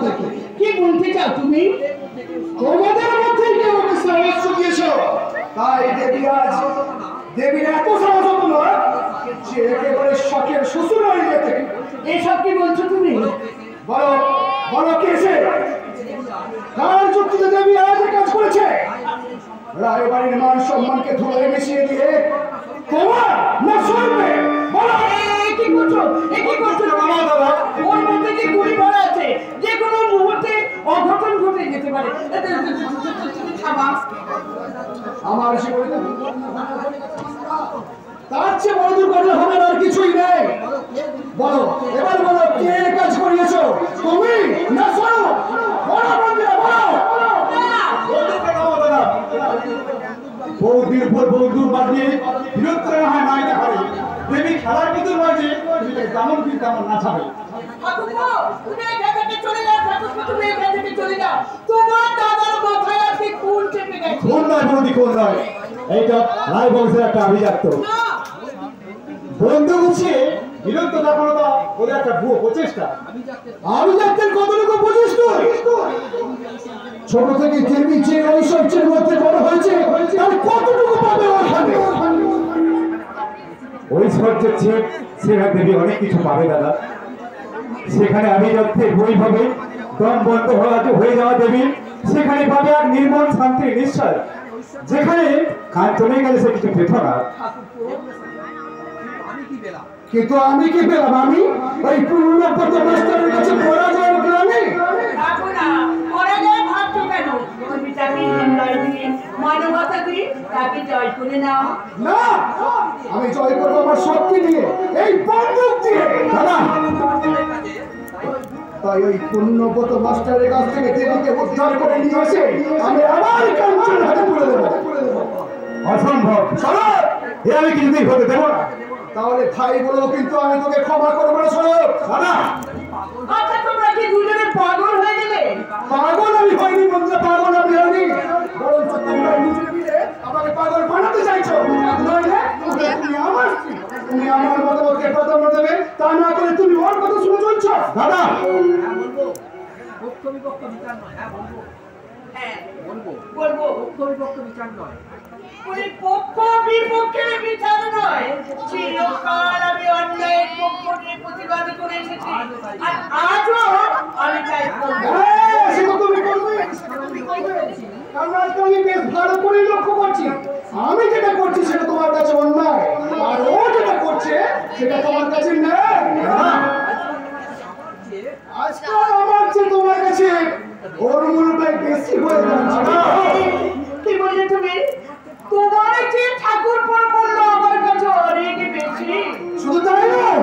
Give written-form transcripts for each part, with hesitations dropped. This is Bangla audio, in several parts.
থেকে। কি বলতে চাও তুমি? তোমাদের মধ্যে কেউ ওকে সাহায্য দিয়েছো, তাই দেবী আজ দেবীর এত সাহস হতো না যে একেবারে শখের শ্বশুর বাড়ি যেতে। এসব কি বলছো তুমি? বলো বলো কে সে? কার যুক্তিতে দেবী আজ কাজ করেছে? রায়বাড়ির মান সম্মানকে ধুলোয় মিশিয়ে দিয়ে তোমার না শুনবে? বলো কি করছো? কি করছো দাদা? ওর মধ্যে যে গুলি ভরা আছে, যে কোনো মুহূর্তে অঘটন ঘটে যেতে পারে। আমার জীবনে তার চেয়ে বড় দুর্ঘটনা হবে আর কিছুই নেই। বলো এবার বলো কে কাজ করিয়েছো? তুমি না শোনো? বলো বন্ধুরা বলো। বৌদির উপর বৌদুর বাজিয়ে বিরক্ত হয় নাই না পারে। দেবী খেলার ভিতর বাজে যেমন কি তেমন না ছাড়ে। এইটা রায় বংশের একটা আভিজাত্য। বন্ধু গুছিয়ে বিরক্ত দেখানো তো ওদের একটা ভুয়ো প্রচেষ্টা। আভিজাত্যের কতটুকু বুঝিস তুই? ছোট থেকে দেবী যে ঐশ্বর্যের মধ্যে বড় হয়েছে তার কতটুকু পাবে ওখানে? ঐশ্বর্যের চেয়ে সেখানে দেবী অনেক কিছু পাবে দাদা। সেখানে আভিজাত্যের বৈভবে দম বন্ধ হয়ে যাওয়া দেবী সেখানে পাবে আর নির্মল শান্তির নিশ্চয়, যেখানে কাজ চলে গেলে সে কিছু পেত না। কিন্তু আমি কি পেলাম? আমি ওই পূর্ণপত মাস্টারের কাছে পরাজয় গ্রামে মানবতা দিয়ে তাকে জয় করে নাও। না, আমি জয় করবো আমার শক্তি দিয়ে, এই বন্দুক দিয়ে। দাদা তাই ওই পূর্ণপত মাস্টারের কাছ থেকে দেবীকে উদ্ধার করে নিয়ে এসে আমি আবার কাঞ্চন হাতে তুলে দেবো। অসম্ভব, আমি কিছুতেই হতে দেবো না। তাহলে ভাই বলো, কিন্তু আমি তোকে ক্ষমা করবো না। শোনো দাদা, আচ্ছা তোমরা কি দুজনে পাগল হয়ে গেলে? পাগল আমি হয়নি বন্ধু, পাগল আমি হয়নি, বরঞ্চ তোমরা দুজনে মিলে আমাকে পাগল বানাতে চাইছো। নইলে তুমি আমার স্ত্রী, তুমি আমার মতামতকে প্রাধান্য দেবে, তা না করে তুমি ওর কথা শুনে চলছো। দাদা বলবো পক্ষ বিপক্ষ বিচার নয়। বলবো পক্ষ বিপক্ষ বিচার নয়। ওই পক্ষ বিপক্ষের বিচার নয়, চিরকাল আমি অন্যায়ের পক্ষ নিয়ে প্রতিবাদ করে এসেছি, আর আজও আমি তাই করবো। সেটা তুমি করবে, কারণ আজকে আমি বেশ ভালো করে লক্ষ্য করছি আমি যেটা করছি সেটা তোমার কাছে অন্যায়, আর ও যেটা করছে সেটা তোমার কাছে ন্যায়। আজকাল আমার চেয়ে তোমার কাছে ওর মূল্যটাই বেশি হয়ে যাচ্ছে। কি বললে তুমি? তোমার যে ঠাকুর বললো আমার কাছে অনেক বেশি। শুধু তাই নয়,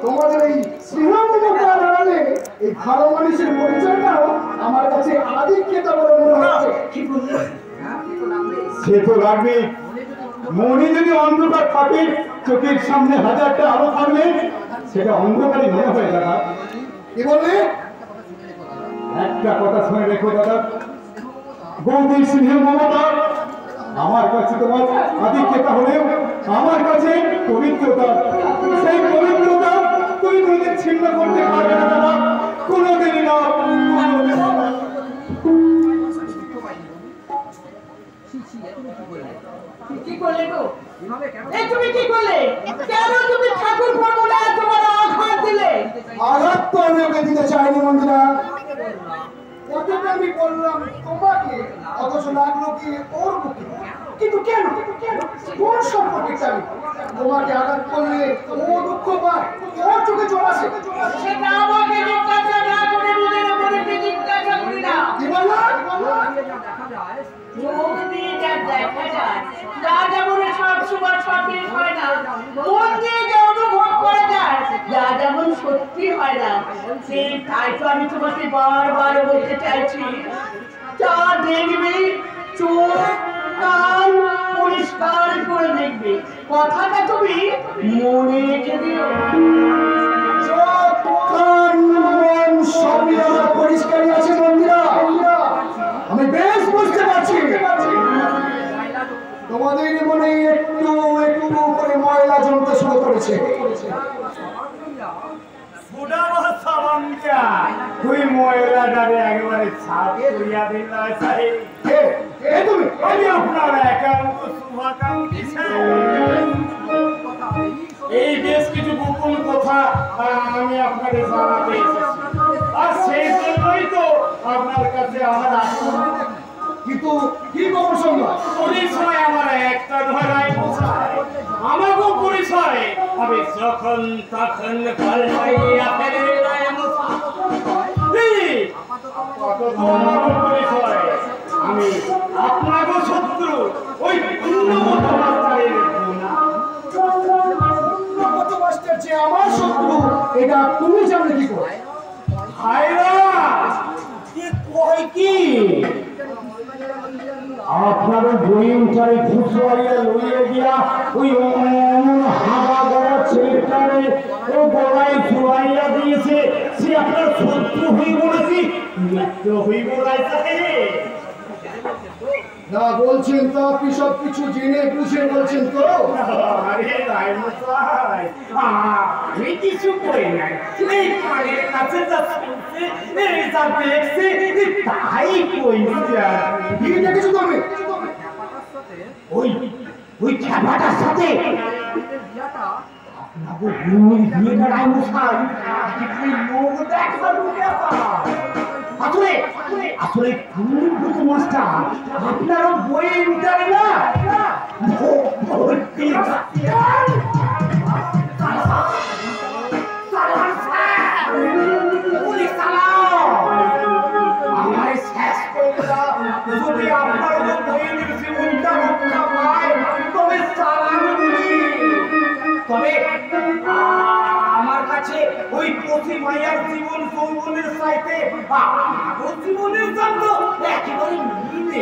তোমাদের এই স্নেহমমতার আড়ালে এই ভালো মানুষের পরিচয়টাও আমার কাছে আধিক্যতা বলে মনে হচ্ছে। কি বললে? সে তো লাগবে। মনে যদি অন্ধকার থাকে, চোখের সামনে হাজারটা আলো থাকলে সেটা অন্ধকারই মনে হয় দাদা। কি বললে? একটা কথা শুনে রেখো দাদা, বৌদির স্নেহ মমতা আমার কাছে তোমার আধিক্যতা হলেও আমার কাছে পবিত্রতা। সেই পবিত্রতা তুমি কোনোদিন ছিন্ন করতে পারবে না দাদা, কোনোদিনই না। কি করলে গো? তুমি কি করলে? কেন তুমি ঠাকুর বলে তোমার আঘাত দিলে? আঘাত তো আমি ওকে দিতে চাইনি মন্দিরা, কথাটা আমি বললাম তোমাকে, অথচ লাগলো কি ওর মুখে। কিন্তু কেন? কোন সম্পর্কে চাই? তোমাকে আঘাত করলে ও দুঃখ পায়, ওর চোখে জল আসে। সেটা আমাকে জিজ্ঞাসা না করে নিজের মনেকে জিজ্ঞাসা করি না। কি বললা? চোখ দিয়ে যা দেখা যায়, যা যেমন সব সময় সঠিক হয় না, মন দিয়ে যে অনুভব করা যায়, যা যেমন সত্যি হয় না, তাই তো আমি তোমাকে বারবার বলতে চাইছি, যা দেখবে চোখ কান পরিষ্কার করে দেখবে, কথাটা তুমি মনে রেখে দিও। চোখ কান মন সবই আমার পরিষ্কারই আছে মন্দিরা, আমি বেশ বুঝতে পারছি তোমাদের মনে একটু একটু করে ময়লা জমতে শুরু করেছে। তুই মহিলাটারে একেবারে ছাদ করিয়া দিল সাহেব। তুমি আমি আপনার একান্ত শুভাকাঙ্ক্ষী সাহেব। এই বেশ কিছু গোপন কথা আমি আপনাকে জানাতে এসেছি, আর সেই জন্যই তো আপনার কাছে আমার আসন। কিন্তু কি গোপন সংবাদ? পরিচয় আমার একটা ধরাই পোষায়, আমাকেও পরিচয় আমি যখন তখন পাল্টাইয়া ফেলে পরিচয় আমি আপনাকে শত্রু ওই উন্নত মাস্টারের মাস্টার যে আমার শত্রু এটা তুমি জানলে কি করে? ভাইরা কি কয় কি আপনার বইমটারে খুশাইয়া লইয়া গিয়া ওই হাওয়া গড়া ছেলেটারে ও গলায় ছুয়াইয়া দিয়েছে, সে আপনার শত্রু হইব নাকি মিত্র হইব রাইসাকে? না বলছেন তো আপনি সবকিছু জেনে বুঝে বলছেন তো? আরে রায়মশাই, আমি কিছু করি নাই, এই কানের কাছে যা শুনছে এই যা দেখছে তাই কইছি। কি দেখেছো তুমি? ওই ওই ছাপাটার সাথে আপনাকে গুণের বিয়েটা রায়মশাই কি লোক দেখার ব্যাপার। আসলে আসলে কুমুদ মাস্টার আপনার বইয়ের উঠারে না যদি আপনার বইয়ের জীবনটা রক্ষা পায় তবে তবে আমার কাছে ওই প্রতি মাইয়ার জীবন যৌবনের চাইতে জীবনের জন্য একেবারে মিলে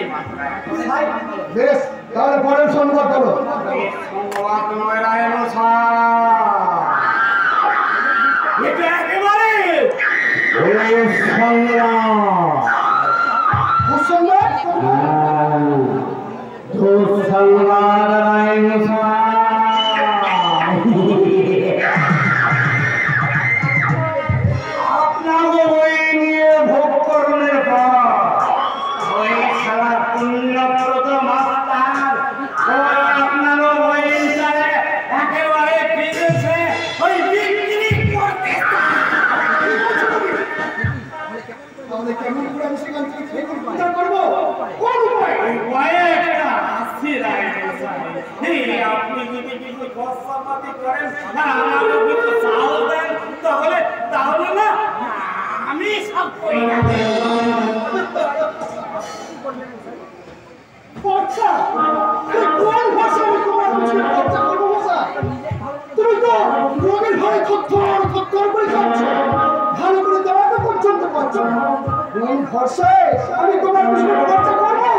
বেশ, তাহলে পরের সংবাদ বলো। সংবাদ নয় রায়মশাই, এটা একেবারে দুঃসংবাদ। দুঃসংবাদ রায়মশাই। আপনাকে ওই নিয়ে ভোগ করণের পর ওই সারা পুণ্যব্রত মাস্টার ওই আপনারও ওই একেবারে ফিরেছে ওই বিক্রি করতে। তাহলে কেমন করে আমি সেখান থেকে ফেরত উদ্ধার করবো? কোন উপায়? উপায়ে একটা আছে রায়মশাই। আপনি যদি কিছু খরচাপাতি করেন আর আমাকে কিছু চাল দেন তাহলে তাহলে না আমি সব করি না। খরচা? এই কোন ভাষা আমি তোমার পিছনে খরচা করবো ভাষা? তুমি তো রোগের ঘরে থরথর করে যাচ্ছ, ভালো করে দেওয়াটা পর্যন্ত পাচ্ছ না। কোন ভরসায় আমি তোমার পিছনে খরচা করবো?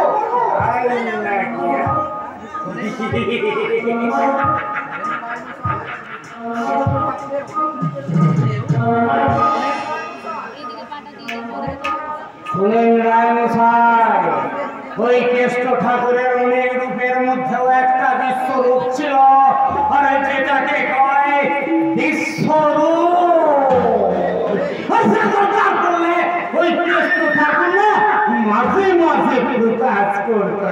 শুনেন রায়মশাই, ওই কেষ্ট ঠাকুরের অনেক রূপের মধ্যেও একটা বিশ্বরূপ ছিল, আর যেটাকে কয় বিশ্বরূপ। করলে ওই কেষ্ট ঠাকুর না মাঝে মাঝে একটু কাজ করতো।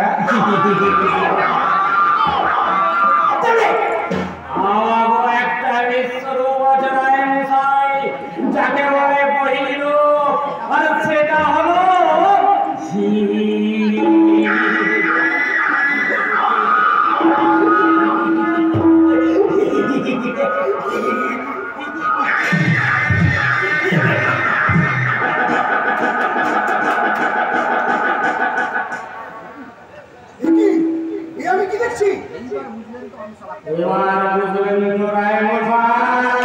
আমারও একটা বিশ্বরূপ আছে রায়মশাই, যাকে বলে বহিরূপ, আর সেটা হলো আমি কি দেখছি? এবার বুঝলেন তো রায়মশাই,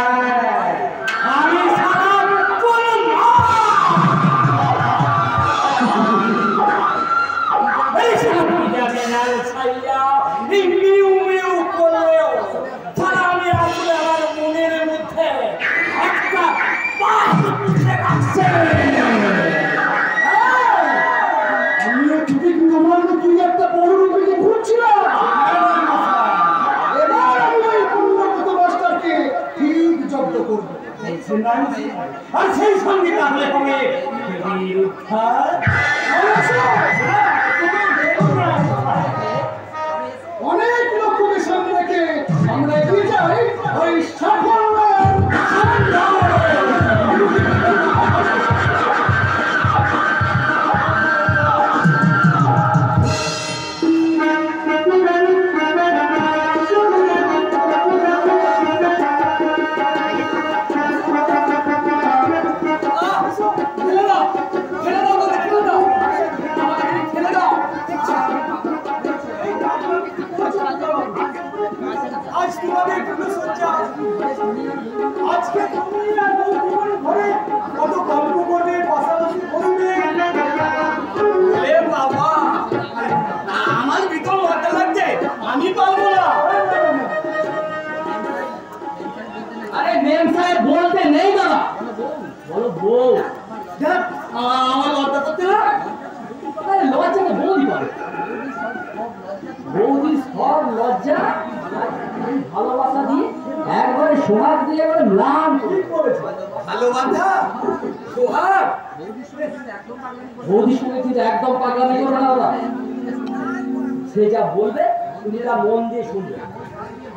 আমি সারা কোন এই সব যাবে না ছাইয়া এই মিউ মিউ করলেও সারা আমি আসলে আমার মনের মধ্যে একটা বাস পুষে রাখছে। আমিও ঠিক তোমার মতো একটা বড় রূপে ঘুরছিলাম। এবার আমি ওই পুণ্যব্রত মাস্টারকে ঠিক জব্দ করবো। আর সেই সঙ্গে তাহলে হবে হ্যাঁ অনেক লক্ষ্যকে সামনে রেখে আমরা এগিয়ে যাই ওই সাফল্যের আজ তোমাদের ফুলসজ্জা আজকে তুমি আর বৌদিমণি ঘরে কত গল্প করবে পাশাপাশি বসবে এ বাবা আমার ভিতর লজ্জা লাগছে আমি পারবো না আরে মেম সাহেব বলতে নেই দাদা বলো বউ দেখ আমার লজ্জা করতে না আরে লজ্জাকে বৌদি পারে বৌদির সব লজ্জা ভালোবাসা দিয়ে একবারে সোহাগ দিয়ে একবারে ম্লান ঠিক করেছে ভালোবাসা সোহাগ বৌদির সঙ্গে কিন্তু একদম পাগলামি করবে না দাদা সে যা বলবে তুমি তা মন দিয়ে শুনবে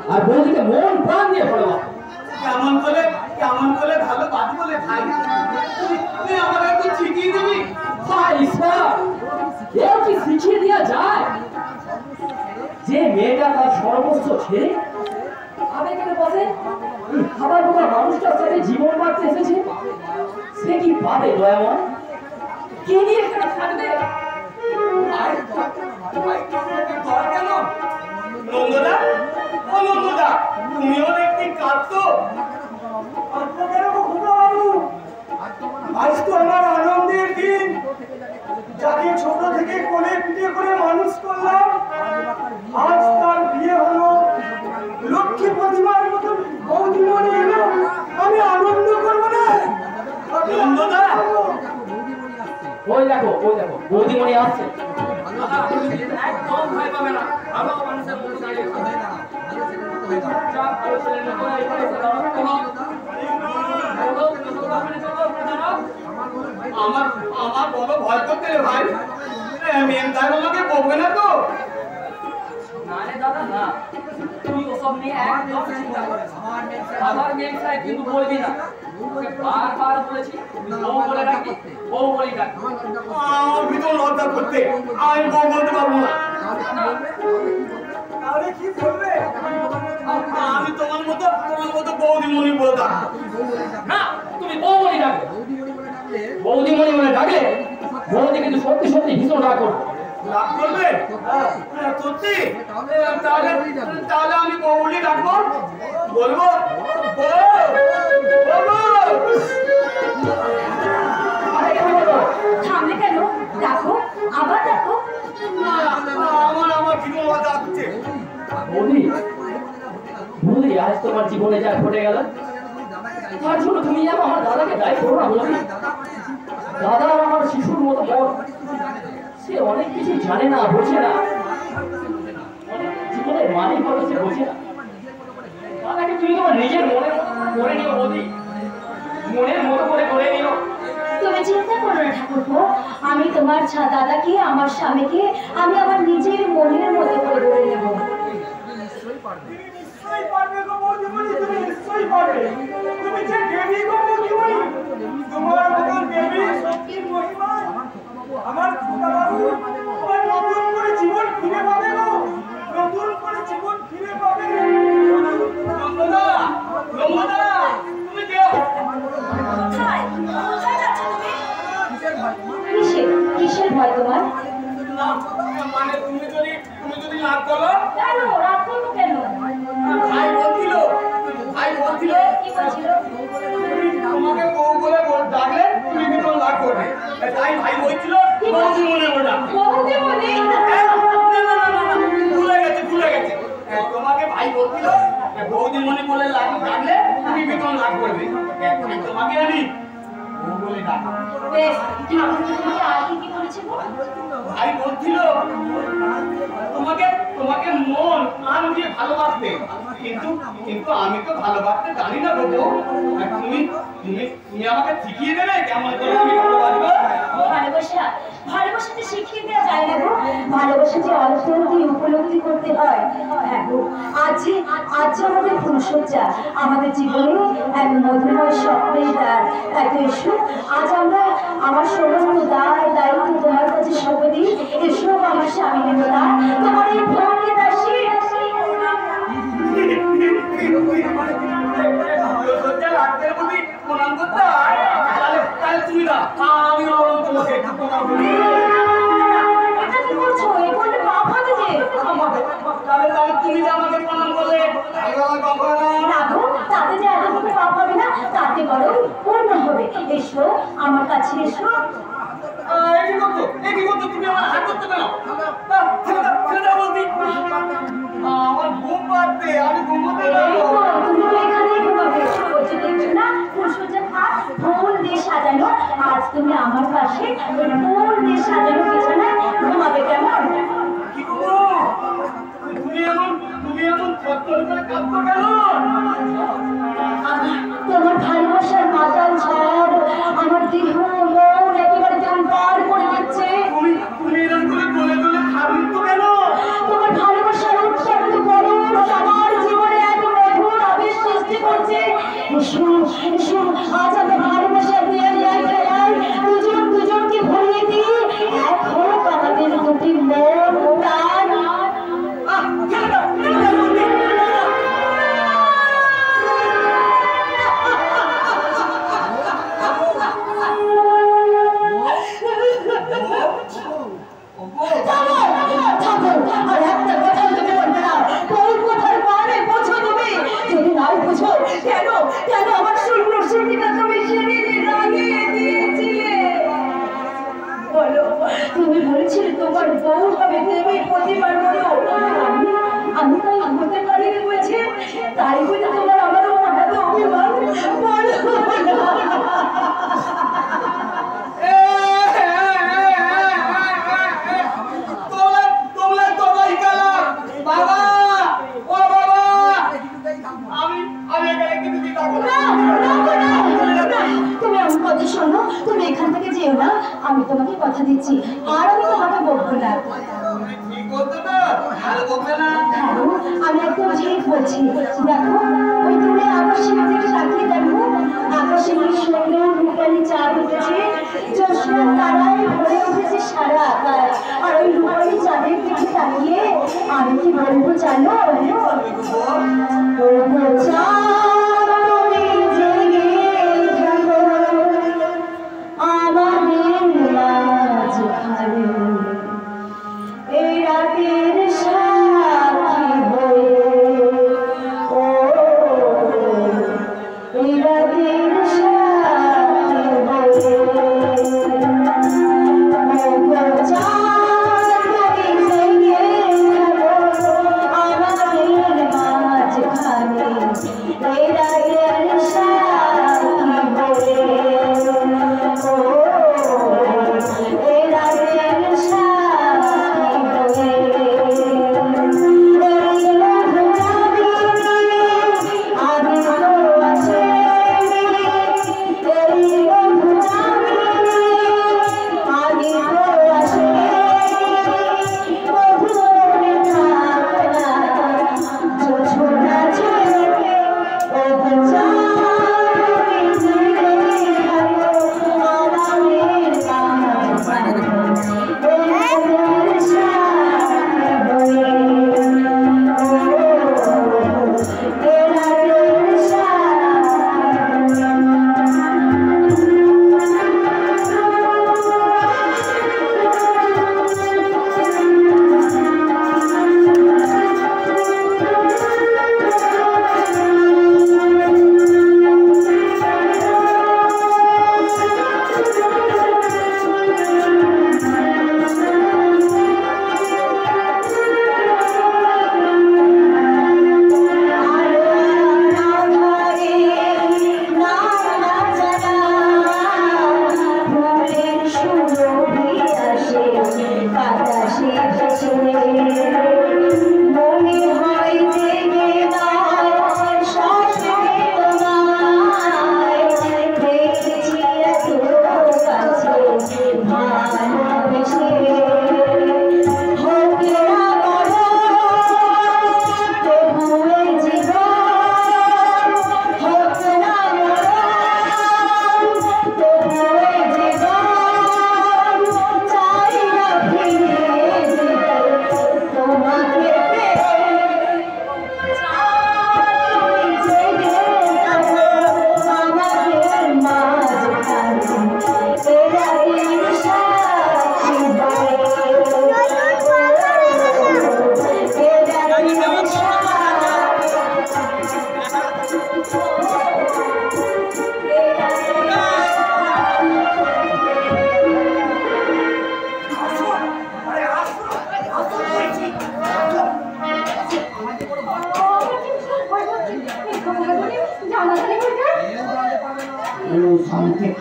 আর বৌদিকে মন প্রাণ দিয়ে ভালোবাসবে কেমন করে ভালো বাদ বলে ভাই তুই আমাকে একটু শিখিয়ে দিবি হায় ঈশ্বর এও কি শিখিয়ে দেওয়া যায় যে মেয়েটা তার সর্বস্ব ছেড়ে আবেগের বসে এই খাবার বোকা মানুষটার সাথে জীবন বাঁচতে এসেছে সে কি পাবে দয়াময় কে নিয়ে এখানে থাকবে নন্দদা ও নন্দদা তুমিও দেখতে কাঁদতো আজ তো আমার আনন্দের দিন যাকে ছোট থেকে কোলে পিঠে করে মানুষ করলাম আজ তার বিয়ে হলো লক্ষ্মী প্রতিমার মতন বৌদিমণি এলো আমি আনন্দ করবো না নন্দদা ওই দেখো বৌদিমণি আসছে একদম ভয় পাবে না ভালো মানুষের মতো দাঁড়িয়ে থাকবে না যা ভালো ছেলে না করে এখানে আমার বড় ভয় করতে রে ভাই মেম তাই আমাকে বলবে না তো না রে দাদা না তুই ওসব নিয়ে একদম চিন্তা করিস না আমার মেম সাহেব কিন্তু বলবি না তোকে বারবার বলেছি বউ বলে ডাকি বউ বলে ডাকি আমার ভিতর লজ্জা করতে আমি বউ বলতে পারবো না তাহলে কি বলবে আমি তোমার মতো বৌদিমণি বলে ডাকবো না তুমি বউ বলে ডাকবে বৌদিমণি বলে ডাকলে বৌদি কিন্তু সত্যি সত্যি ভীষণ রাগ করবে লাভ করবে সত্যি তাহলে আমি বউ বলে ডাকবো বলবো থামলে কেন দেখো আবার দেখো আমার ভিতর লজ্জা হচ্ছে বৌদি বৌদি আজ তোমার জীবনে যা ঘটে গেল তার জন্য তুমি যেন আমার দাদাকে দায়ী করো না বৌদি দাদা আমার শিশুর মতো বড় সে অনেক কিছু জানে না বোঝে না অনেক জীবনের মানে কত সে বোঝে না দাদাকে তুমি তোমার নিজের মনে করে নিও বৌদি মনের মতো করে নিও তুমি চিন্তা করো না ঠাকুরপো আমি তোমার দাদাকে আমার স্বামীকে আমি আমার নিজের মনের মতো করে গড়ে নেব নিশ্চয়ই পারবে গো বৌদিমণি তুমি নিশ্চয়ই পারবে তুমি যে দেবী গো বৌদিমণি তোমার মতন দেবী সত্যি মহিমা আমার খোদা বাবু আমার নতুন করে জীবন ফিরে পাবে গো নতুন করে জীবন ফিরে পাবে নন্দদা তুমি দেও কিসের ভয় তোমার মানে তুমি যদি রাগ করো কেন রাগ করবো কেন ভাই বলছিল কি বলছিল তোমাকে বউ বলে ডাকলে তুমি কিন্তু রাগ করবে তাই ভাই বলছিল বৌদি মনে ওটা বৌদিমণি ভুলে গেছে তোমাকে ভাই বলছিল বৌদিমণি বলে ডাকলে তুমি কিন্তু রাগ করবে তোমাকে আমি বউ বলে ডাকবো বেশ ঠাকুর তোমাকে আর কি বলেছে গো ভাই বলছিল তোমাকে মন প্রাণ দিয়ে ভালোবাসতে কিন্তু আমি তো ভালোবাসতে জানি না বাবু তুমি আমাকে শিখিয়ে দেবে কেমন করে আমি ভালোবাসবো ভালোবাসা ভালোবাসা যে অন্তরই উপলব্ধি করতে হয়। হ্যাঁ গো, আজ আমাদের ফুলসজ্জা আমাদের জীবনে এক মধুময় স্বপ্নের দ্বার। তাই তো এসো, আজ আমরা আমার সমস্ত দায়িত্ব তোমার কাছে সঁপে দিই। এসো আমার স্বামী দেবতা, তোমার এই ভ্রমণে দাসী। এসো আমার কাছে এসো। সাজানো আজ তুমি আমার পাশে ফুল দিয়ে সাজানো বিছানায় ঘুমাবে কেমন? তোমার ভালোবাসার মাতাল ঝড় আমার দেহ মন একেবারে পার করে দিচ্ছে। তোমার ভালোবাসার উৎসব বড় আমার জীবনে এক মধুর আবেশ সৃষ্টি করছে। আজ আমরা ভালোবাসা দিয়ে দুজনকে ভরিয়ে দিই। এক হোক আমাদের দুটি মন প্রাণ। তুমি বলেছিলে তোমার বউ হবে, তুমি প্রতিবার বলো আমি তাই হতে পারি বলছি। তাই বলে তোমার আমারও হঠাৎ অভিমান শোনো, তুমি এখান থেকে যেও না, আমি তোমাকে কথা দিচ্ছি, আর আমি তোমাকে বলবো না। আমি একদম ঠিক বলছি। দেখো ওই দূরে আকাশের দিকে তাকিয়ে দেখো, আকাশে কি সুন্দর রূপালি চাঁদ উঠেছে, জ্যোৎস্নার তারায় ভরে উঠেছে সারা আকাশ। আর ওই রূপালি চাঁদের দিকে তাকিয়ে আমি কি বলবো জানো?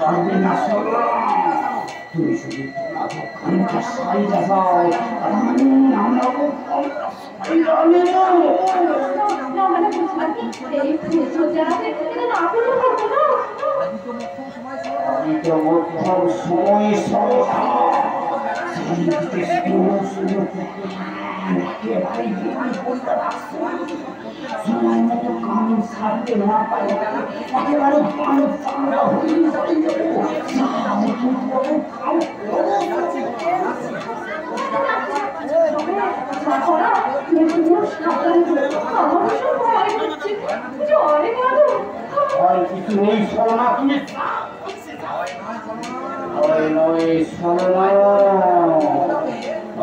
পারবে না সোনা। তুমি শুধু খানিকটা সাইডা যাও, আমরা আমি তো মধ্যম সময় সময় মতো কাম ছাড়তে না পারে একেবারে ভালো চামড়া হয়ে কিছু নেই শোনা তুমি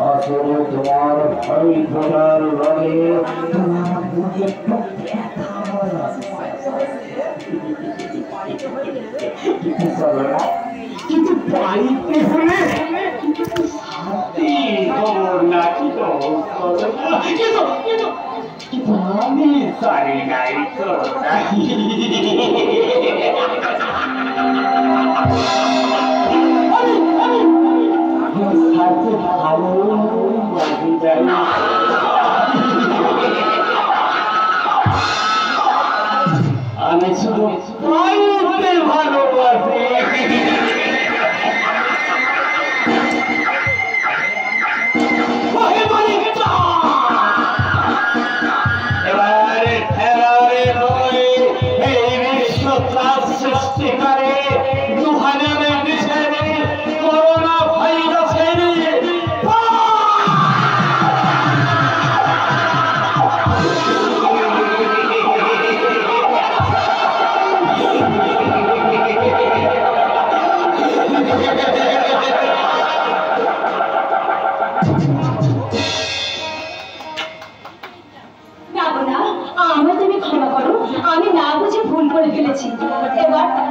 আসলে তোমার ভাই ঘোড়ার লাগে তোমার বুকে কিন্তু বাড়িতে হলে কিন্তু আমি জানি নাই তো আমি শুধু ভালোবাসি সৃষ্টি করে দুহাজারের বিষয়ে করোনা ভাইরাসের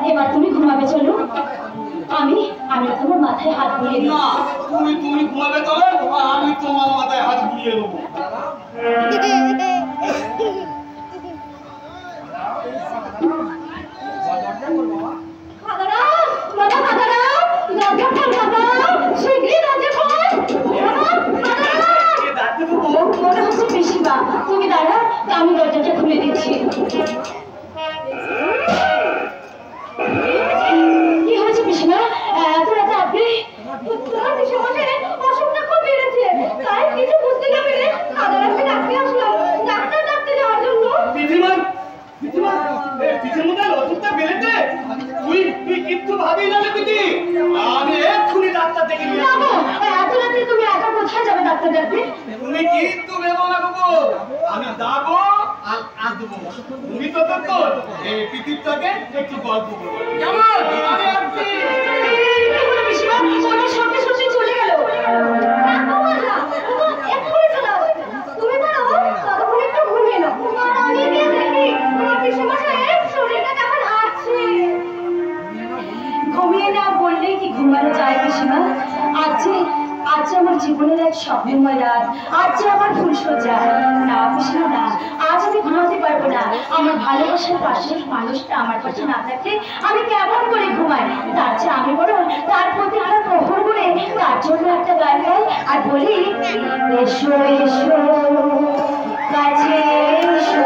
এবার তুমি ঘুমাবে চলো। আমি তোমার মাথায় হাত বুলিয়ে দিই। না, তুমি ঘুমাবে চলো, আমি তোমার মাথায় হাত বুলিয়ে দেবো। তুমি দাঁড়া, আমি দরজাটা খুলে দিচ্ছি। কি হয়েছে পিসিমা? এত রাতে আপনি? তোমার পিসিমশাই অসুখটা খুব বেড়েছে, তাই কিছু বুঝতে না পেরে সাধারণকে ডাকতে আসলাম, ডাক্তার ডাকতে যাওয়ার জন্য। পিসিমা অসুখটা বেড়েছে? তুই কিচ্ছু ভাবি না পিসি, আমি এক্ষুনি ডাক্তার দেখে নিয়ে আসবো। এত রাতে তুমি একা কোথায় যাবে ডাক্তার ডাকতে? তুমি কিচ্ছু ভেবো না গো, আমি যাবো আর আসবো। তুমি তো এই পৃথিবীটাকে একটু গল্প করবো। কেমন? আমি আসছি। পিসিমা ওনার সঙ্গে সঙ্গে চলে গেল। তুমি বলো ততক্ষণ একটু ঘুমিয়ে নাও, আর আমি গিয়ে দেখি তোমার পিসিমশাইয়ের শরীরটা কেমন আছে। ঘুমিয়ে নাও বললেই কি ঘুমানো যায় পিসিমা? আজ আমার জীবনের এক স্বপ্নময় রাত, আজ আমার ফুলসজ্জা। না পিসিমা না, আজ আমি ঘুমাতে পারবো না। আমার ভালোবাসার পাশের মানুষটা আমার পাশে না থাকলে আমি কেমন করে ঘুমাই? তার চেয়ে আমি বরং তার প্রতি আমার প্রহর করে তার জন্য একটা গান গাই আর বলি, এসো এসো কাছে এসো,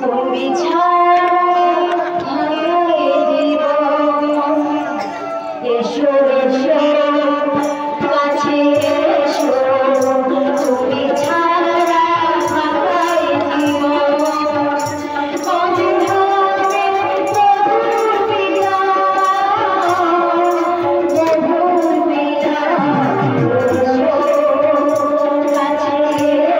তুমি ছাড়া এসো এসো কাছে এসো, তুমি ছাড়া ভাঙাই জীবন। কাছে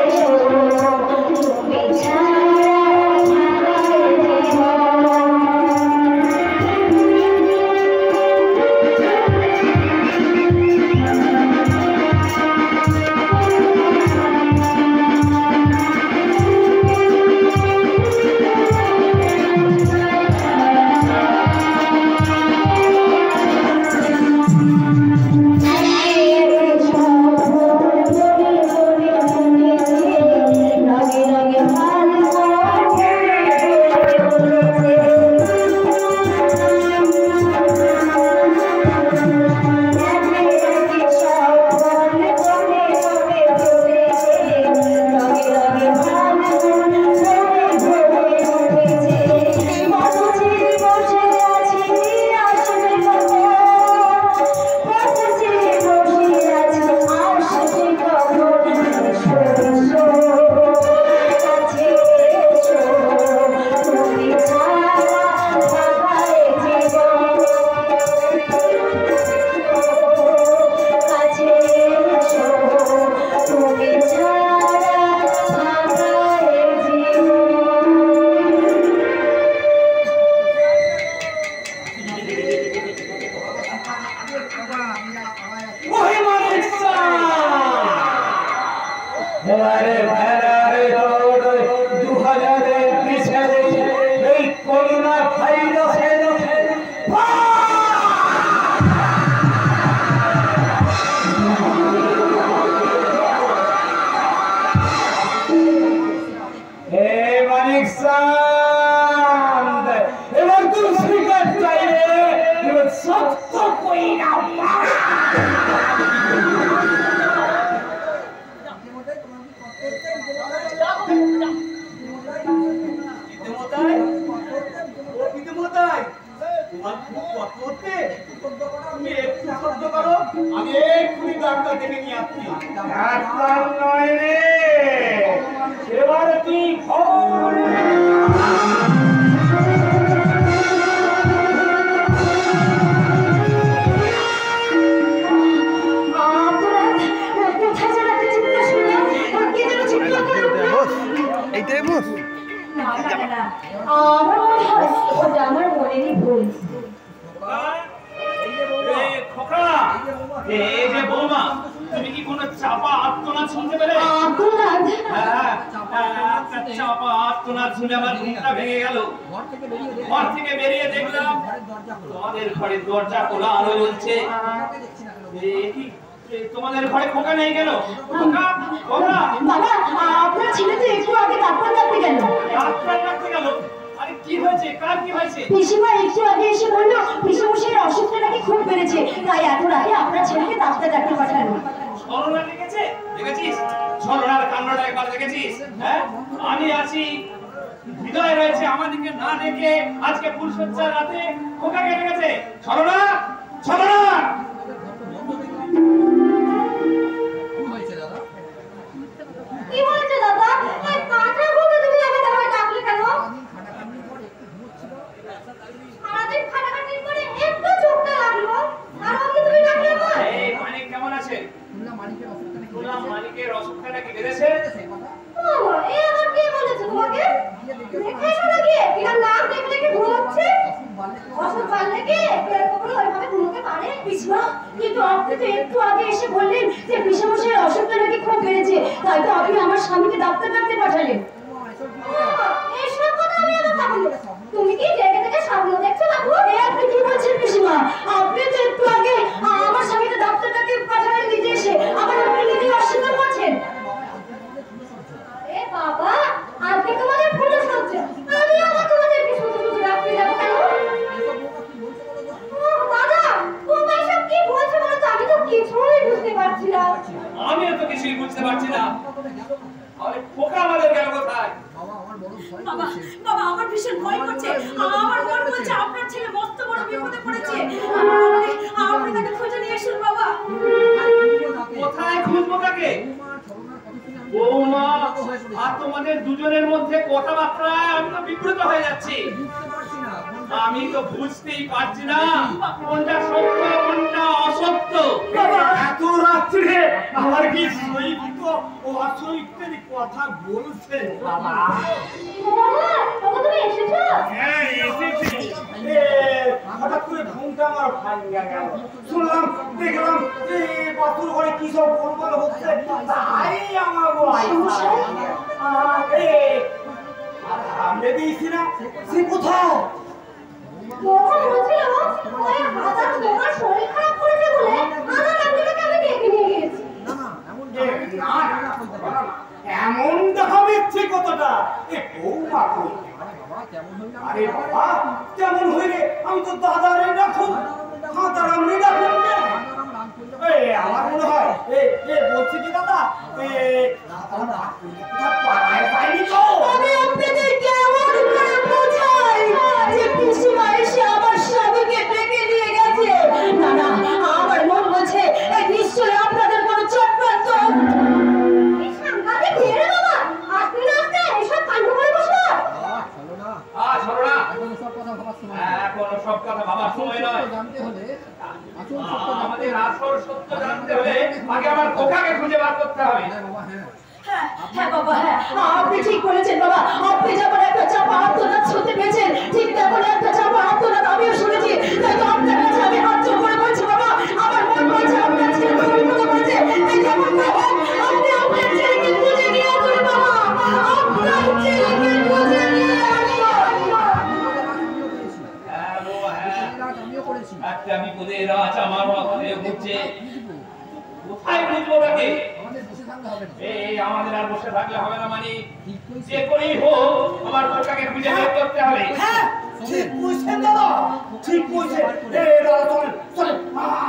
ওই মানিক আরে ভাইরে তোর 2020 সালে এই করোনা ভাইরাসের মানিক চাঁদ এবার তুই শিকার চাইলে এবার সত্য কইরা আমি এক্ষুনি ডাক্তার ডেকে নিয়ে আসছি। ডাক্তার নয় রে, এবারে তুই খবর এইটাই বস। আমার মনে হয় ওটা আমার মনেরই ভুল। এই যে বৌমা, তুমি কি কোনো চাপা আত্মনাদ শুনতে পেলে? আত্মনাদ? চাপা আত্মনাদ শুনে আমার ঘুমটা ভেঙে গেল। ঘর থেকে বেরিয়ে দেখলাম তোমাদের ঘরের দরজা খোলা, আলো জ্বলছে। তোমাদের ঘরে খোকা নেই কেন? খোকা, খোকা। বাবা, আপনার ছেলে তো একটু আগে ডাক্তার ডাকতে গেল। ডাক্তার ডাকতে গেল? আরে কি হয়েছে? কার কি হয়েছে? পিসিমা একটু আগে এসে বলল পিসিমশাইয়ের অসুখটা নাকি খুব বেড়েছে, তাই এত রাতে আপনার ছেলেকে ডাক্তার ডাকতে পাঠানো। সরলা দেখেছে? দেখেছিস? সরলার কান্ডটা একবার দেখেছিস? হ্যাঁ, আমি আছি, হৃদয় রয়েছে, আমাদেরকে না দেখে আজকে ফুলসজ্জার রাতে খোকাকে রেখেছে। সরলা, সরলা। কি হয়েছে দাদা? এই কাঁচা ঘুমে তুমি আমাকে আবার ডাকলে কেন? সারাদিন খাটাখাটির পরে একটু চোখটা লাগলো, আর আমাকে তুমি ডাকলে না? এই মানিক কেমন আছে? মানিকের অসুখটা নাকি বেড়েছে? বাবা, এই আবার কে বলেছে তোমাকে? দেখেছো নাকি? কিনা নাম দেখলে কি ঘুমোচ্ছে? অসুখ বাড়লে কি কখনো ওইভাবে ঘুমোতে পারে? পিসমা, কিন্তু আপনি তো একটু আগে এসে বললেন যে পিসমশাইয়ের অসুখটা নাকি খুব বেড়েছে, তাই তো আপনি আমার স্বামীকে ডাক্তার ডাকতে পাঠালেন। এসব কথা আমি আবার ভাবি। তুমি কি জেগে থেকে স্বপ্ন দেখছো বাবু? আপনি কি বলছেন পিসমা? আপনি তো একটু আগে আমার স্বামীকে ডাক্তার ডাকতে পাঠালেন নিজে এসে, আবার আপনি নিজে অস্বীকার করছেন। এ বাবা, আজকে তোমাদের ফুল সজ্জা, আমি আবার তোমাদেরকে শুধু শুধু রাখতে যাবো কেন? দাদা, তুমি সব কি বলছো বলো তো? আমি তো কিছুই বুঝতে পারছি না। আমিও তো কিছুই বুঝতে পারছি না। আরে খোকা আমাদের গেল কোথায়? বাবা, বাবা, আমার ভীষণ ভয় করছে। আমার মন বলছে আপনার ছেলে মস্ত বড় বিপদে পড়েছে। আপনি তাকে খুঁজে নিয়ে এসুন বাবা। কোথায় খুঁজবো তাকে? বৌমা, আর তোমাদের দুজনের মধ্যে কথাবার্তায় আমি তো বিব্রত হয়ে যাচ্ছি। আমি তো বুঝতেই পারছি না কোনটা সত্য কোনটা অসত্য। এত রাত্রে আমার কি সৈক্য ও অসৈক্যের কথা বলছে? বাবা, বাবা, তুমি এসেছো? হ্যাঁ এসেছি। হঠাৎ করে ঘুমটা আমার ভাঙিয়া গেল। শুনলাম, দেখলাম বাথুর ঘরে কি সব গোলমাল হচ্ছে, তাই আমার সামনে দিয়েছি না, সে কোথাও বাবা বলছিল ওই হাজার তোমার শরীর খারাপ করেছে বলে আবার আপনাকে আমি ডেকে নিয়ে গেছি। এমন দেখাচ্ছে কতটা বৌমা কই? আরে বাবা, কেমন হইলে আমি তো দাদারে রাখুন, খাতারামনি রাখুন। আমার মনে হয় বলছি কি দাদা, পাইনি তো। আমি আপনাদের কেমন করে বোঝাই যে পিসিমা এসে আমার স্বামীকে ডেকে নিয়ে গেছে? না না, আমার মন বলছে এই নিশ্চয়ই আপনাদের কোনো চক্রান্ত। এই সাংঘাতিক মেয়ে বাবা, আপনি না আসতে এসব কাণ্ড করে বসো। সরলা, এখনো সব কথা ভাবার সময় নয়। আমাদের আসল সত্য জানতে হলে আগে আমার খোকাকে খুঁজে বার করতে হবে। হ্যাঁ বাবা, হ্যাঁ আপনি ঠিক বলেছেন বাবা। আপনি যখন একটা চাপা আত্মনাদ শুনতে পেয়েছেন, ঠিক তেমন একটা চাপা আত্মনাদ আমিও শুনেছি। তাই তো আপনার কাছে আমি হাত জোড় করে বলছি বাবা, আমার মন কোথায় বুঝবো তাকে? এই আমাদের আর বসে থাকলে হবে না, মানে যে করেই হোক আমার বোনটাকে খুঁজে বের করতে হবে। হ্যাঁ, ঠিক বুঝছেন দাদা, ঠিক বুঝছেন। এই দাদা চলেন চলেন,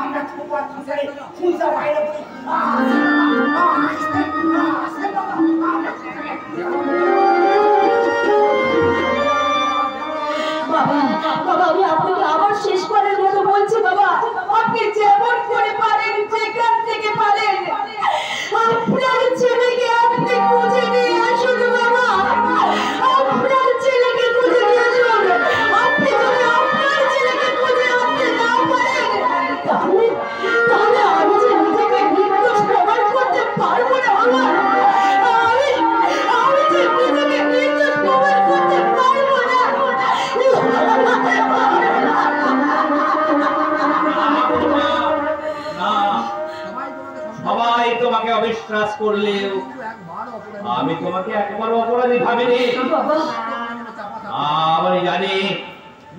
আমরা খুব তাড়াতাড়ি খুঁজে বাইরে করি। বাবা বাবা আমি আপনাকে আবার শেষবারের মতো বলছি বাবা, আপনি যেমন করে পারেন, যেখান থেকে পারেন, আপনার ছেলেকে আপনি খুঁজে নিয়ে আসুন বাবা। আপনার ছেলেকে খুঁজে নিয়ে আসুন। আপনি যদি আপনার ছেলেকে খুঁজে আনতে না পারেন, তাহলে তাহলে আমি যে নিজেকে নির্দোষ প্রমাণ করতে পারবো না বাবা। আমি যে নিজেকে নির্দোষ প্রমাণ করতে পারবো না। সবাই তোমাকে অবিশ্বাস করলেও আমি তোমাকে একবার অপরাধী ভাবিনি। আমি জানি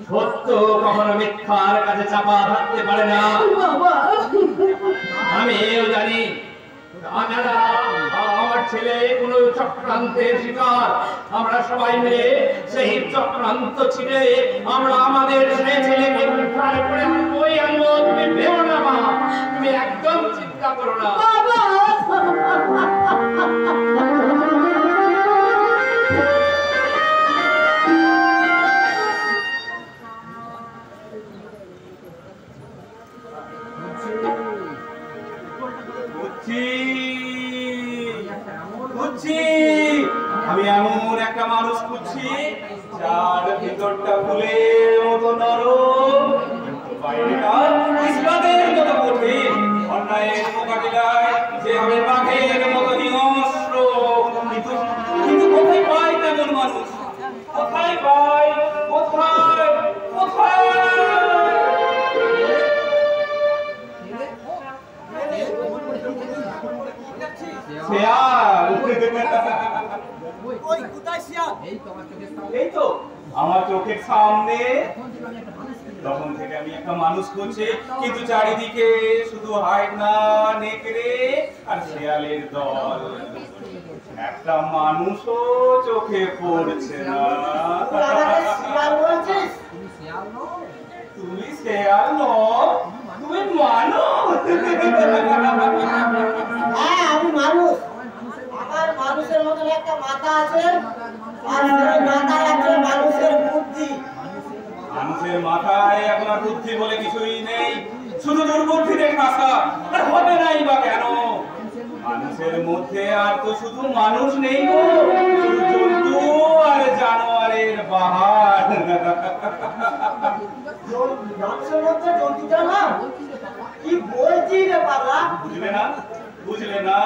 সত্য কখনো মিথ্যার কাছে চাপা থাকতে পারে না। আমিও জানি আমার ছেলে কোন চক্রান্তের শিকার। আমরা সবাই মিলে সেই চক্রান্ত ছিঁড়ে আমরা আমাদের সেই ছেলেকে উদ্ধার করে আনবোই আনবো। তুমি ভেবো না মা, তুমি একদম চিন্তা করো না। আমি এমন একটা মানুষ খুঁজছি যার ভিতরটা ফুলের মতো নরম, বাইরেটা ইসলামের মতো কঠিন। অন্যায়ের মোকাবিলায় যে হবে বাঘের মতো হিংস্র। কিন্তু কোথায় পাই তেমন মানুষ? কোথায় পাই? কোথায় কোথায়? এই তো আমার চোখের সামনে। তখন থেকে আমি একটা মানুষ খুঁজছি, কিন্তু চারিদিকে শুধু হায়না, নেকড়ে আর শেয়ালের দল। একটা মানুষও চোখে পড়ছে না। তুমি শেয়াল নও, তুমি মানুষ। হ্যাঁ আমি মানুষ। আমার মানুষের মতন একটা মাথা আছে, আর সেই মাথায় আছে মানুষের বুদ্ধি। মানুষের মাথায় আপনার বুদ্ধি বলে কিছুই নেই, শুধু দুর্বুদ্ধিতে ঠাসা। হবে নাই বা কেন? মানুষের মধ্যে আর তো শুধু মানুষ নেই গো, শুধু জন্তু আর জানোয়ারের বাহার। মানুষের মধ্যে জন্তুটা না, কি বলছি রে পাগলা? বুঝলে না? বুঝলে না?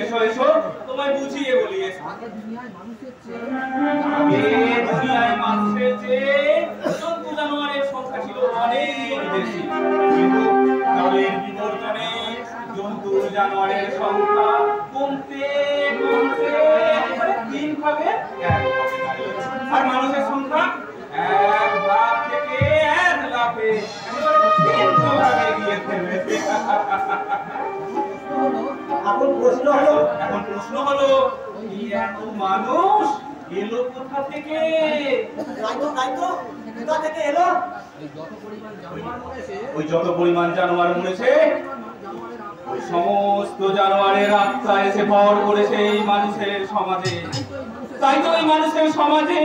এসো এসো, তোমায় বুঝিয়ে বলি। দুনিয়ায় মানুষের চেয়ে জন্তু জানোয়ারের সংখ্যা ছিল অনেক বেশি, কিন্তু কালের বিবর্তনে জন্তু জানোয়ারের সংখ্যা কমতে কমতে একেবারে 3 ভাগে 1 ভাগে দাঁড়িয়েছে। আর মানুষের সংখ্যা 1 ভাগ থেকে 1 লাখে একেবারে 3 ভাগে গিয়ে থেমেছে। এখন প্রশ্ন হলো এই এত মানুষ এলো কোথা থেকে? কোথা থেকে এলো? ওই যত পরিমাণ জানোয়ার মরেছে, ওই সমস্ত জানোয়ারের আত্মা এসে ভর করেছে এই মানুষের সমাজে। তাই তো এই মানুষের সমাজে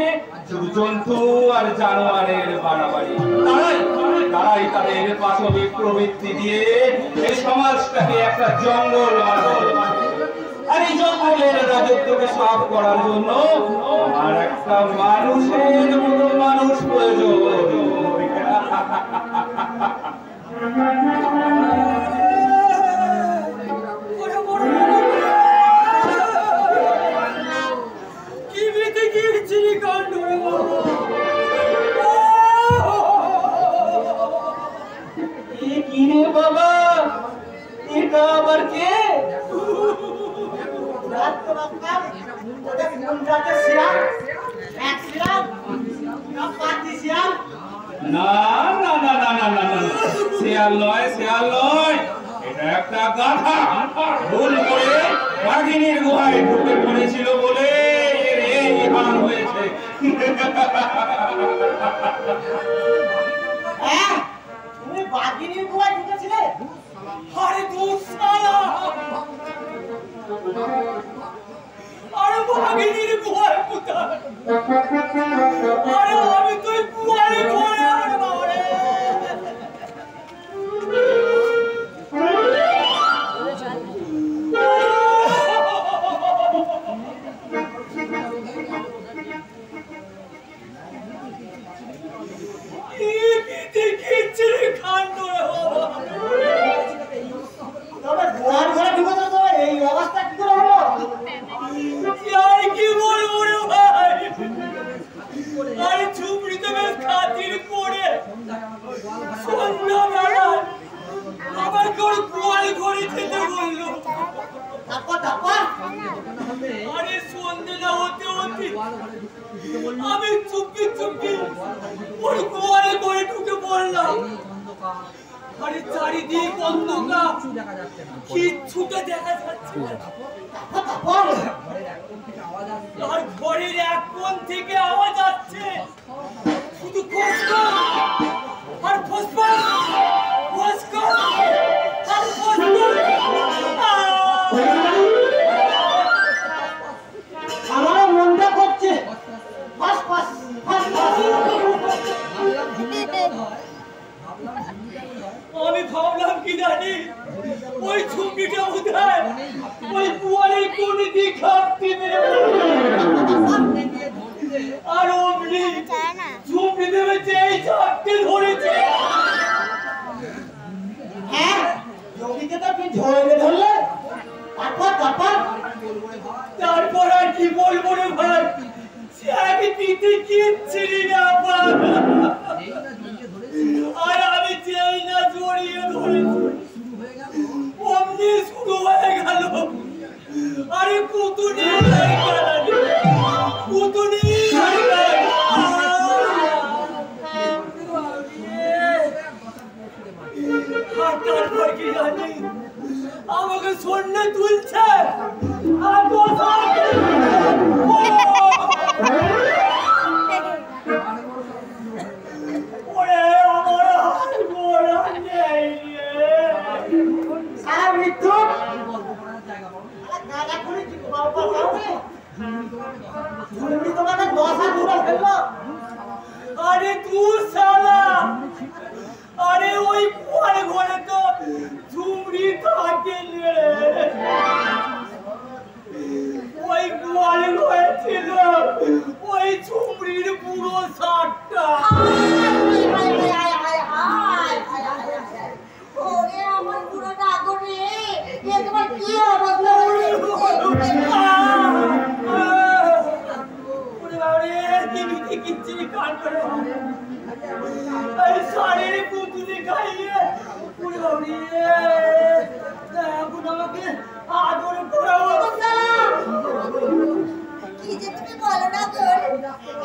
শুধু জন্তু আর জানোয়ারের বাড়াবাড়ি। তারাই তাদের পাশবিক প্রবৃত্তি দিয়ে এই সমাজটাকে একটা জঙ্গল বানাবে। আর এই জঙ্গলের রাজত্বকে সাফ করার জন্য আমার একটা মানুষের মতো মানুষ প্রয়োজন। কি রে বাবা, এটা আবার কে? না না না না না না না, শেয়াল নয়, শেয়াল নয়, এটা একটা একটা গাধা ভুল করে বাঘিনীর গুহায় ঢুকে পড়েছিল বলে এর এই হাল হয়েছে। তুমি বাঘিনীর গুহায় ঢুকেছিলে? আরে দুঃসালা, আরে বাঘিনীর গুহায় কোথায়? আরে আমি তো গুহায় ঘরে আর বাবারে। আমি চুপি চুপি ওর গোয়ালে করে ঢুকে পড়লাম। আরে চারিদিক অন্ধকার, কিচ্ছুটা দেখা যাচ্ছে না। আর ঘরের এক কোণ থেকে আওয়াজ আসছে, শুধু খসখস আর ফসফস, খসখস আর ফসফস। আমার মনটা করছে ফাস ফাস ফাস ফাস। আমি ভাবলাম কি জানি, ওই ছুটিটা বোধহয় ওই কুয়ারের কোণে দিয়ে খাপতে মেরে আর অমনি ঝুঁকি দেবে যেই ঝাপটে ধরেছে। হ্যাঁ, জমিতে তো তুই ঝরে ধরলে, তারপর আর কি বলবো রে ভাই, সে আগে দিতে কিচ্ছিলি না। আর আমি যেই না জড়িয়ে ধরেছি অমনি শুরু হয়ে গেল। আরে পুতুনি পুতুনি তারপর কি জানি আমাকে সন্ধ্যে তুলছে আর আরে তুই শালা, আরে ওই কুয়ারে ঘরে তো ঝুমরি থাকে, ওই কুয়ারে ঘরে ছিল ওই ঝুমরির পুরো সাতটা। আমার পুরো নাগরে একবার কি অবস্থা কিচ্ছিরি কান করে শাড়ির পুতুলি খাইয়ে পুরো বাবরি এখন আমাকে আদর করাবো। কি যে তুমি বলো না তোর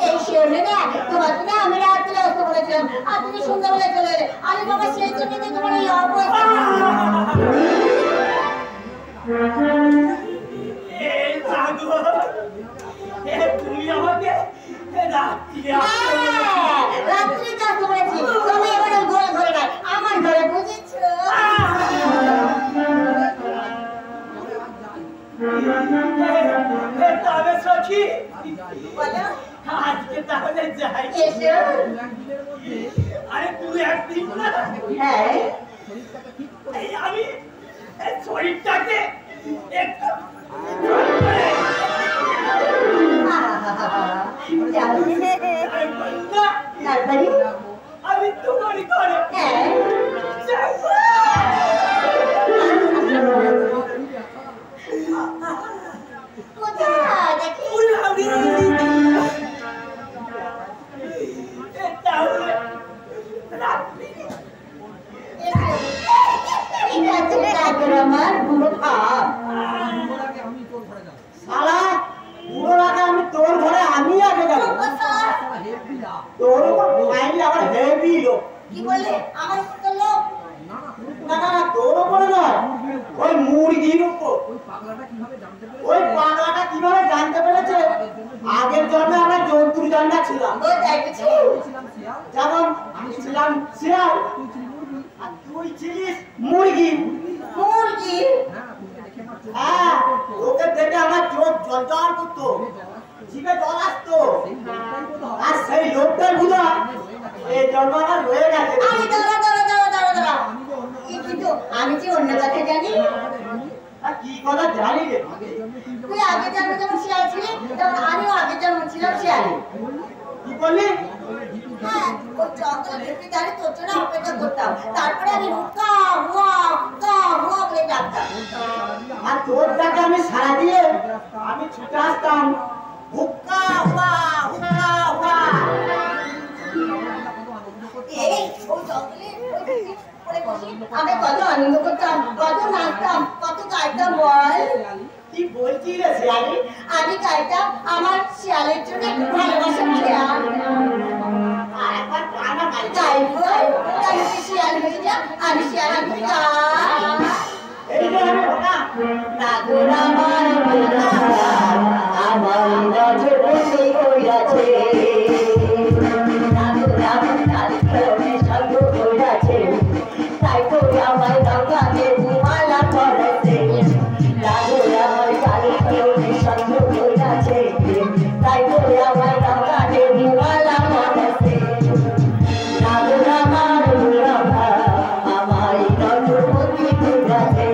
এই শোনে না, তোমাকে না আমি রাত্রে আসতে বলেছিলাম আর তুমি সন্ধ্যাবেলায় চলে এলে। আরে বাবা, সেই জন্যই তোমার এই অবস্থা। তুমি আমাকে রাত্রি আসতে বলেছি, তুমি এবার ঘরে ঘরে না আমার ঘরে, বুঝেছো? তবে সখী বলো আজকে তাহলে যাই। এসো। আরে তুই একদিন না, হ্যাঁ, আমি শরীরটাকে একটু আমি তোমার ঘরে আমার বুড়ো খাপ সারা বুড়োর আগে আমি তোর ঘরে আমি আগে যাবো। তোর ফাইনালি আমার হেভি লোক। কি বলে আমার উপর তো লোক? না না না, তোর উপরে নয়, ওই মুরগির উপর। ওই পাগলাটা কিভাবে জানতে পেরেছে আগের জন্মে আমরা জন্তুর জন্মে ছিলাম। যেমন আমি ছিলাম শিয়াল আর তুই ছিলিস মুরগি। মুরগি? হ্যাঁ, ওকে দেখে আমার চোখ জলজল করতো, জিভে জল আসতো। আর সেই লোকটার বুঝা এই জন্ম আমার রয়ে গেছে। কিন্তু আমি যে অন্য কথা জানি। কি কথা জানি রে? তুই আগে জন্ম যখন শিয়াল ছিলি তখন আমিও আগে জন্ম ছিলাম শিয়ালে। কি বললি? হ্যাঁ, ওই জঙ্গলে ঢুকে দাঁড়িয়ে তোর জন্য অপেক্ষা করতাম। তারপরে আমি হুক্কা হুয়া বলে ডাকতাম। আর তোর ডাকে আমি সাড়া দিয়ে আমি ছুটে আসতাম হুক্কা হুয়া। এই ওই জঙ্গলে পরে বসে আমরা কত আনন্দ করতাম, কত নাচতাম, কত গাইতাম। বল কি বলছিস রে শিয়ালি? আমি গাইতাম আমার শিয়ালের জন্য ভালোবাসার খেয়াল। আর একবার গানা গাই। গাইবো, তাহলে তুই শিয়াল হয়ে যা, আমি শিয়াল হয়ে যা। এই যে আমি ওটা নাগর আমার মোনা, আমার নজর বন্দি কইরাছে। নাগর আমার কালক্রমে সঙ্গ কইরাছে, তাই তো আমায় গঙ্গাতে মালা করেছে। নাগর আমার কালক্রমে সঙ্গ কইরাছে, তাই তো আমায় গঙ্গাতে মালা করেছে। নাগর আমার মোনা, আমার নজর বন্দি কইরাছে।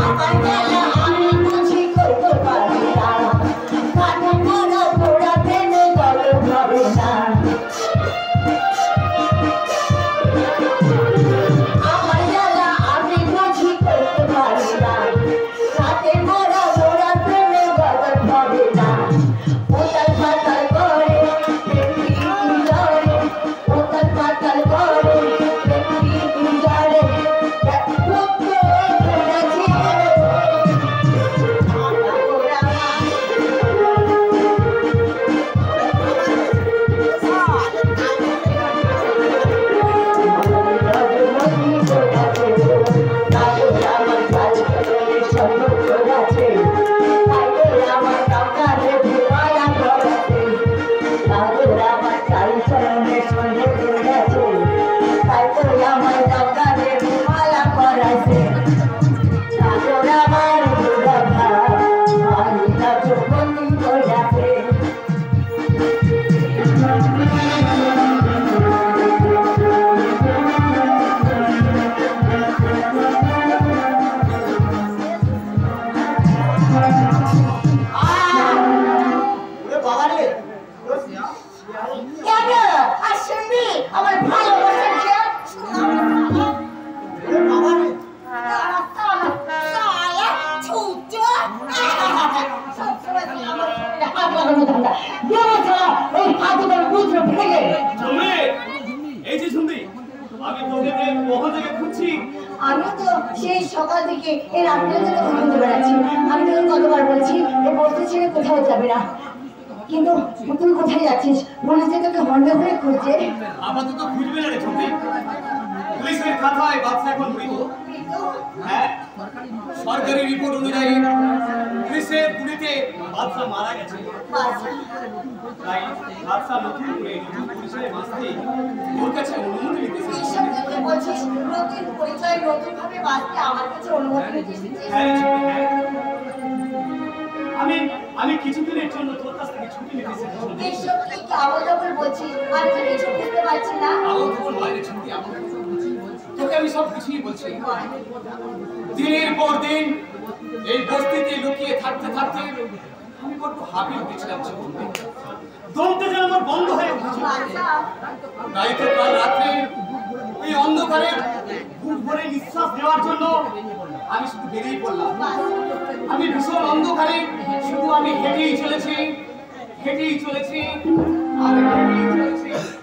আমার বেলা আমি বুঝি করতে পারি না, কানে মোড়া পোড়া প্রেমে গল্প হবে না। আমার বেলা আমি বুঝি করতে পারি না, কানে মোড়া পোড়া প্রেমে গল্প হবে না। উতাল পাতাল করে প্রেমী জড়ে, উতাল পাতাল করে প্রেমী জড়ে। ওরে বাবা রে, কেন আর শুনবি আমার ভালোবাসার খেয়াল? ওরে বাবা রে, চলবে এই যে শুনবি আমি তোকে কখন থেকে খুঁজছি। আমি তো সেই সকাল থেকে এই রাত্রে থেকে ঘুরতে বেড়াচ্ছি। আমি তোকে কতবার বলছি এই বস্তি ছেড়ে কোথাও যাবে না, কিন্তু তুই কোথায় যাচ্ছিস? পুলিশ যে তোকে হন্ড করে খুঁজছে। আপাতত খুঁজবে না রে চলবে। পুলিশের খাতায় বাচ্চা এখন মৃত। হ্যাঁ, সরকারি রিপোর্ট অনুযায়ী পুলিশের গুলিতে বাচ্চা মারা গেছে। তাই বাচ্চা নতুন করে নতুন পরিচয়ে বাঁচতে ওর কাছে অনুমতি নিতেছে। এইসব তুই বলছিস নতুন পরিচয় নতুন ভাবে বাঁচতে আমার কাছে অনুমতি নিতে এসেছিস? হ্যাঁ, আমি কিছুদিনের জন্য তোর কাছ থেকে ছুটি নিতে এসেছি। এইসব তুই কি আবল তাবল বলছিস? আমি তো কিছু বুঝতে পারছি না। তোকে আমি সব কিছুই বলছি। দিনের পর দিন এই বস্তিতে লুকিয়ে থাকতে থাকতে আমি বড্ড হাঁপিয়ে উঠেছিলাম। দমটা যেন আমার বন্ধ হয়ে উঠেছিল। তাই তো কাল রাত্রে ওই অন্ধকারে বুক ভরে নিঃশ্বাস নেওয়ার জন্য আমি শুধু বেরিয়ে পড়লাম। আমি ভীষণ অন্ধকারে শুধু আমি হেঁটেই চলেছি, হেঁটেই চলেছি, আমি হেঁটেই চলেছি।